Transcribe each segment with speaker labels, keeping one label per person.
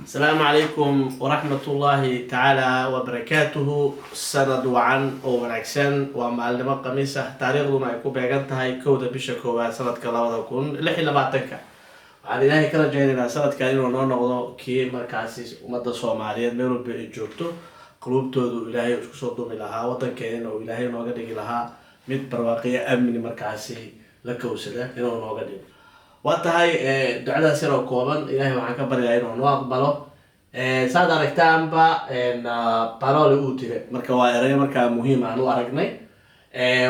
Speaker 1: السلام عليكم ورحمة الله تعالى وبركاته. سند وعن ونعكسن ومعلمة قميصة تاريخنا يكون بيجنتها يكود بشكوى سنة كلا كون لحي لبعتك عن إلهي كلا جينا سنة كائن ونونا كي مركزي ومدى صوماليا ميرو بيجوتو قلوب تودو إلهي وصوتو ملها وطن كائن وإلهي نوغدي لها مد برواقية أمني مركزي لكوسده إنه نوغدي واتهاي دعاء سيرو كوبان إلهي waxaan ka baryaa inuu noo aqbalo saad aragtaanba parole utile marka waa eray marka muhiim aan u aragnay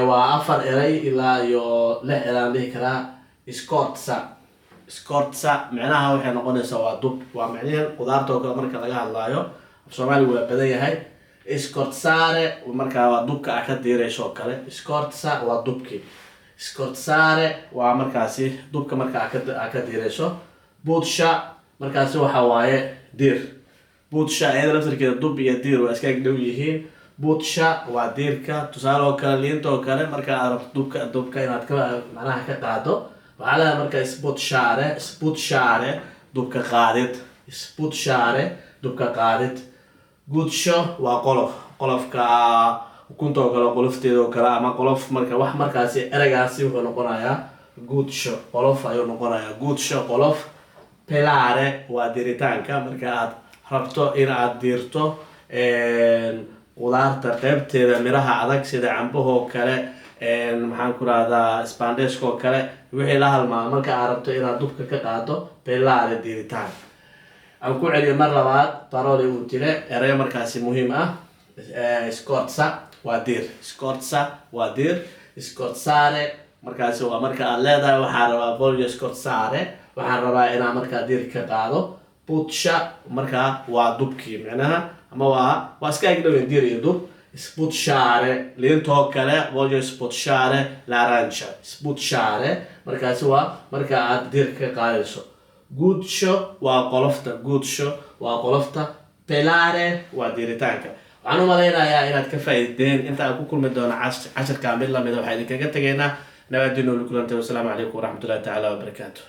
Speaker 1: waa afar eray ilaa iyo lix eraan dhihi karaa scorza macnaha waxay noqonaysaa waa dub waa macnaheedu qudaarta oo kale marka laga hadlaayo Soomaaliga waa badan yahay scorzare marka waa dubka ka diirayso kale scorza waa dubki scorzare waa markaasi dubka marka ka diirayso budsha markaasi waxa waaye dir budsha ayada laftirkeeda dub iyo dir waa iska dhow yihiin budsha waa dirka tusaale oo kale liinta oo kale marka aad dubka inaad ka macnaha ka qaado waxa la marka sputshare dubka qaadid sputshare dubka qaadid gudsho waa qolofka ukunta oo kale qolofteeda oo kale ama qolof marka wax markaasi eragaasi wuxuu noqonayaa gudsho qolof ayuu noqonayaa gudsho qolof pelare waa diritaanka marka aad rabto in aad dirto qudaarta qaybteeda miraha adag sida cambaha oo kale maxaan ku raahdaa isbaandheeska oo kale wixii la halmaa marka aad rabto inaad dubka ka qaado pelare diritaan aan ku celiyo mar labaad parole utile eray markaasi muhiim ah scorza waa dir scorza waa dir scorzare markaasi waa marka aad leedahay waxaan rabaa voglio scorzare waxaan rabaa inaan markaa dir ka qaado budsha markaa waa dubkii macnaha ama waa iska agdhow dir iyo dub sputshare liintoo kale voglio sputshare l'arancia sputshare markaasi waa marka aad dir ka qaadayso gudsho waa qolofta pelare waa diritaanka waxaan u malaynayaa inaad ka faa'iideen inta aan ku kulmi doono casharka mid lamid waxaa idinkaga tegaynaa nabadgeno kulantay wasalaamu calaykum waraxmatullahi tacaala wabarakaatuh